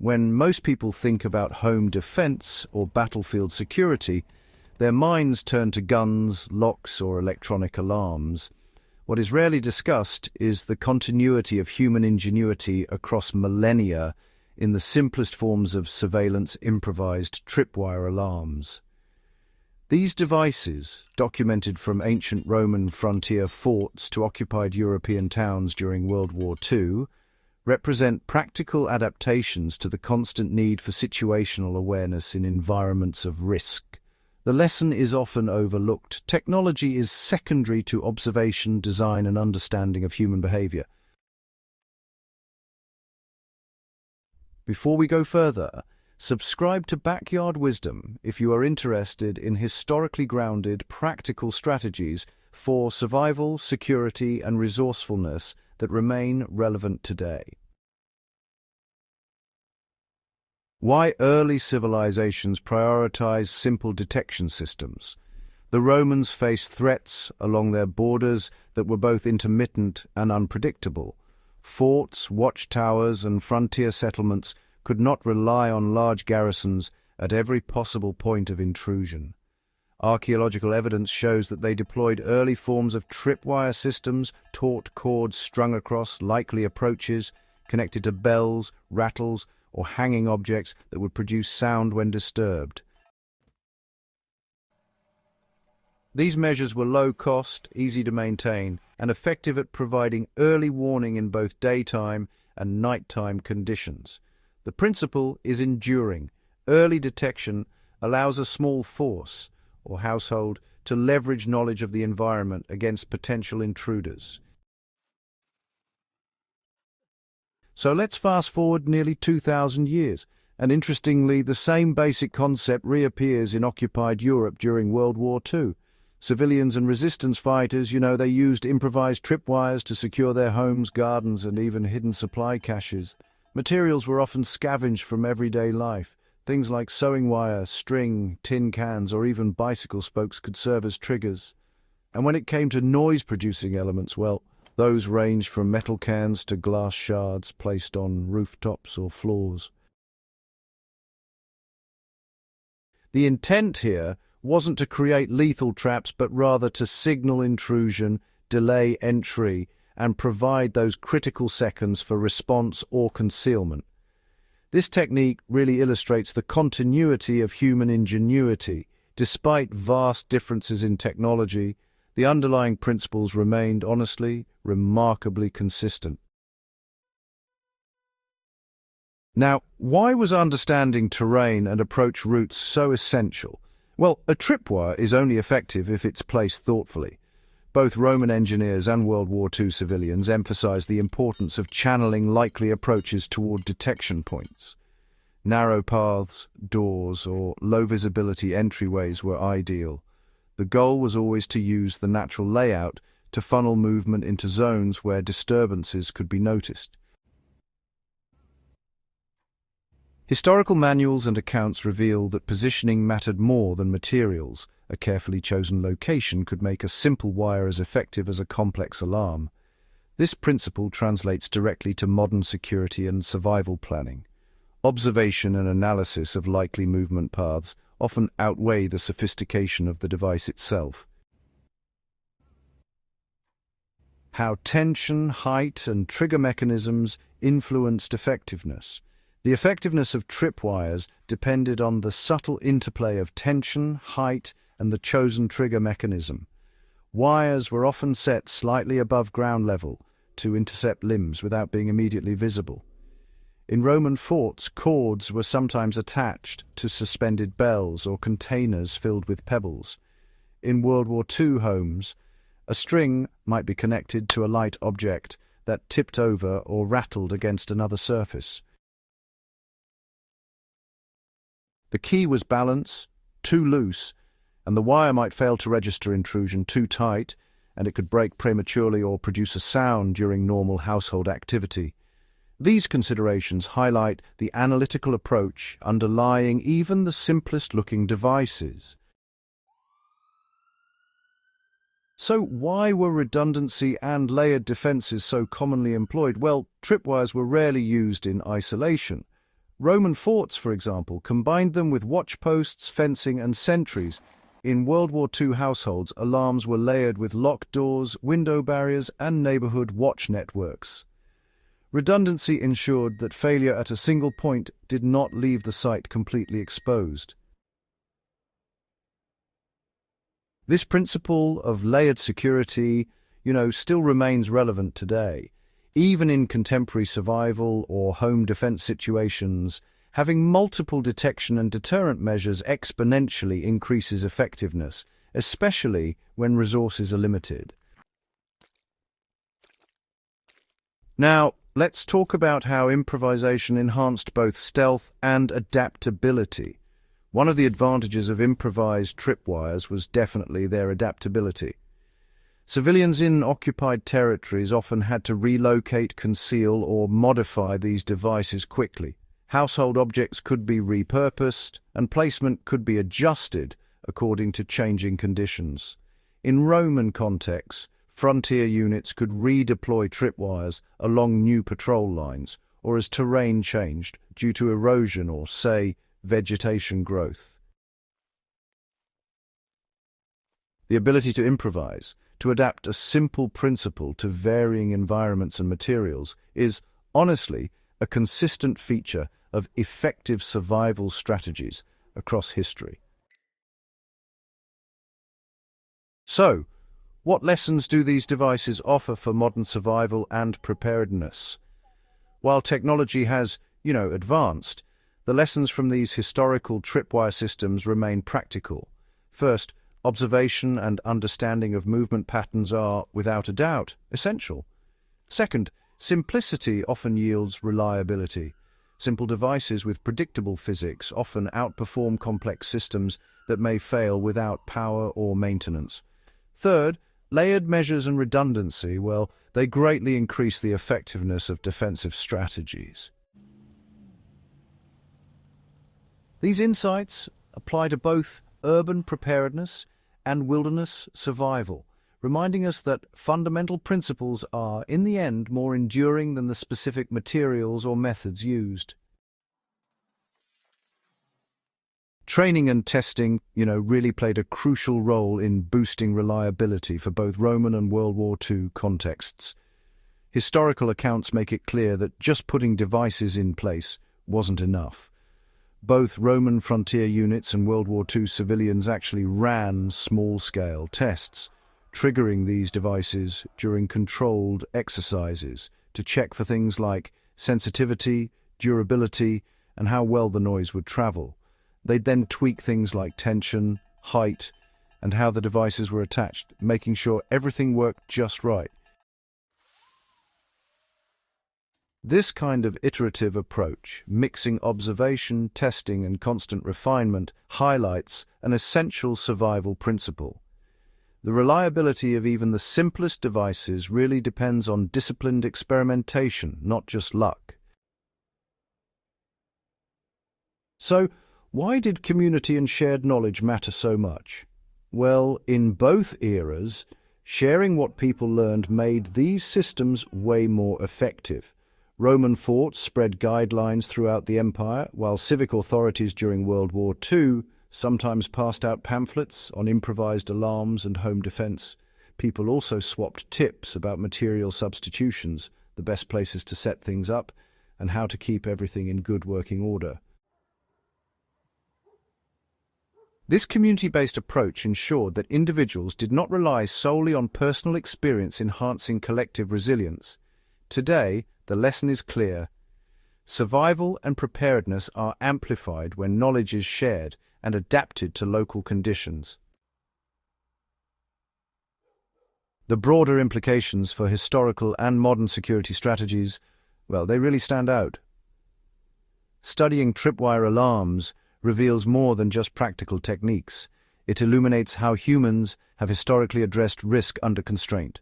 When most people think about home defense or battlefield security, their minds turn to guns, locks, or electronic alarms. What is rarely discussed is the continuity of human ingenuity across millennia in the simplest forms of surveillance improvised tripwire alarms. These devices, documented from ancient Roman frontier forts to occupied European towns during World War II, represent practical adaptations to the constant need for situational awareness in environments of risk. The lesson is often overlooked. Technology is secondary to observation, design, and understanding of human behavior. Before we go further, subscribe to Backyard Wisdom if you are interested in historically grounded, practical strategies for survival, security, and resourcefulness that remain relevant today. Why early civilizations prioritized simple detection systems. The Romans faced threats along their borders that were both intermittent and unpredictable. Forts, watchtowers, and frontier settlements could not rely on large garrisons at every possible point of intrusion. Archaeological evidence shows that they deployed early forms of tripwire systems, taut cords strung across likely approaches, connected to bells, rattles, or hanging objects that would produce sound when disturbed. These measures were low cost, easy to maintain, and effective at providing early warning in both daytime and nighttime conditions. The principle is enduring. Early detection allows a small force or household to leverage knowledge of the environment against potential intruders. So let's fast forward nearly 2,000 years, and interestingly, the same basic concept reappears in occupied Europe during World War II. Civilians and resistance fighters, they used improvised tripwires to secure their homes, gardens, and even hidden supply caches. Materials were often scavenged from everyday life. Things like sewing wire, string, tin cans, or even bicycle spokes could serve as triggers. And when it came to noise-producing elements, well, those ranged from metal cans to glass shards placed on rooftops or floors. The intent here wasn't to create lethal traps, but rather to signal intrusion, delay entry, and provide those critical seconds for response or concealment. This technique really illustrates the continuity of human ingenuity. Despite vast differences in technology, the underlying principles remained, honestly, remarkably consistent. Now, why was understanding terrain and approach routes so essential? Well, a tripwire is only effective if it's placed thoughtfully. Both Roman engineers and World War II civilians emphasized the importance of channeling likely approaches toward detection points. Narrow paths, doors, or low-visibility entryways were ideal. The goal was always to use the natural layout to funnel movement into zones where disturbances could be noticed. Historical manuals and accounts reveal that positioning mattered more than materials. A carefully chosen location could make a simple wire as effective as a complex alarm. This principle translates directly to modern security and survival planning. Observation and analysis of likely movement paths often outweigh the sophistication of the device itself. How tension, height, and trigger mechanisms influenced effectiveness. The effectiveness of tripwires depended on the subtle interplay of tension, height, and the chosen trigger mechanism. Wires were often set slightly above ground level to intercept limbs without being immediately visible. In Roman forts, cords were sometimes attached to suspended bells or containers filled with pebbles. In World War II homes, a string might be connected to a light object that tipped over or rattled against another surface. The key was balance. Too loose, and the wire might fail to register intrusion; too tight, and it could break prematurely or produce a sound during normal household activity. These considerations highlight the analytical approach underlying even the simplest-looking devices. So why were redundancy and layered defenses so commonly employed? Well, tripwires were rarely used in isolation. Roman forts, for example, combined them with watchposts, fencing, and sentries. In World War II households, alarms were layered with locked doors, window barriers, and neighborhood watch networks. Redundancy ensured that failure at a single point did not leave the site completely exposed. This principle of layered security, still remains relevant today. Even in contemporary survival or home defense situations, having multiple detection and deterrent measures exponentially increases effectiveness, especially when resources are limited. Now, let's talk about how improvisation enhanced both stealth and adaptability. One of the advantages of improvised tripwires was definitely their adaptability. Civilians in occupied territories often had to relocate, conceal, or modify these devices quickly. Household objects could be repurposed, and placement could be adjusted according to changing conditions. In Roman contexts, frontier units could redeploy tripwires along new patrol lines, or as terrain changed due to erosion or, say, vegetation growth. The ability to improvise, to adapt a simple principle to varying environments and materials, is, honestly, a consistent feature of effective survival strategies across history. So, what lessons do these devices offer for modern survival and preparedness? While technology has, advanced, the lessons from these historical tripwire systems remain practical. First, observation and understanding of movement patterns are, without a doubt, essential. Second, simplicity often yields reliability. Simple devices with predictable physics often outperform complex systems that may fail without power or maintenance. Third, layered measures and redundancy, they greatly increase the effectiveness of defensive strategies. These insights apply to both urban preparedness and wilderness survival, reminding us that fundamental principles are, in the end, more enduring than the specific materials or methods used. Training and testing, really played a crucial role in boosting reliability for both Roman and World War II contexts. Historical accounts make it clear that just putting devices in place wasn't enough. Both Roman frontier units and World War II civilians actually ran small-scale tests, triggering these devices during controlled exercises to check for things like sensitivity, durability, and how well the noise would travel. They'd then tweak things like tension, height, and how the devices were attached, making sure everything worked just right. This kind of iterative approach, mixing observation, testing, and constant refinement, highlights an essential survival principle. The reliability of even the simplest devices really depends on disciplined experimentation, not just luck. So, why did community and shared knowledge matter so much? Well, in both eras, sharing what people learned made these systems way more effective. Roman forts spread guidelines throughout the empire, while civic authorities during World War II sometimes passed out pamphlets on improvised alarms and home defense. People also swapped tips about material substitutions, the best places to set things up, and how to keep everything in good working order. This community-based approach ensured that individuals did not rely solely on personal experience enhancing collective resilience. Today, the lesson is clear. Survival and preparedness are amplified when knowledge is shared and adapted to local conditions. The broader implications for historical and modern security strategies, they really stand out. Studying tripwire alarms reveals more than just practical techniques. It illuminates how humans have historically addressed risk under constraint.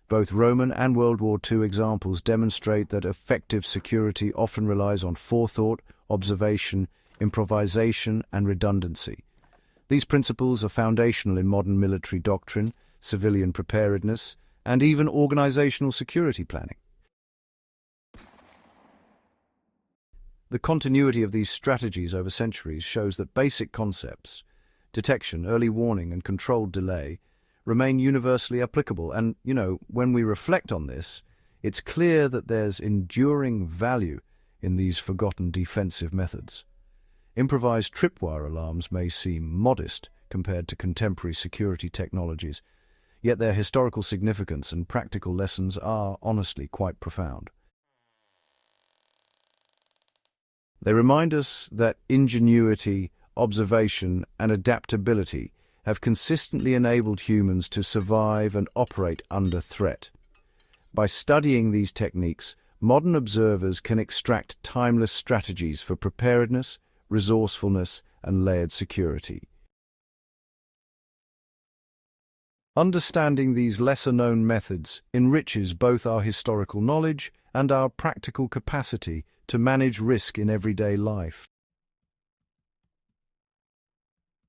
Both Roman and World War II examples demonstrate that effective security often relies on forethought, observation, improvisation, and redundancy. These principles are foundational in modern military doctrine, civilian preparedness, and even organizational security planning. The continuity of these strategies over centuries shows that basic concepts, detection, early warning, and controlled delay, remain universally applicable. And, when we reflect on this, it's clear that there's enduring value in these forgotten defensive methods. Improvised tripwire alarms may seem modest compared to contemporary security technologies, yet their historical significance and practical lessons are honestly quite profound. They remind us that ingenuity, observation, and adaptability have consistently enabled humans to survive and operate under threat. By studying these techniques, modern observers can extract timeless strategies for preparedness, resourcefulness, and layered security. Understanding these lesser-known methods enriches both our historical knowledge and our practical capacity to manage risk in everyday life.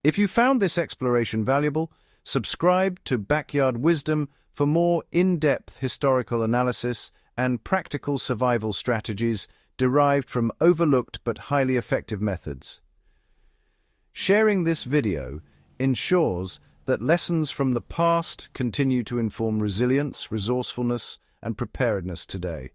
If you found this exploration valuable, subscribe to Backyard Wisdom for more in-depth historical analysis and practical survival strategies derived from overlooked but highly effective methods. Sharing this video ensures that lessons from the past continue to inform resilience, resourcefulness, and preparedness today.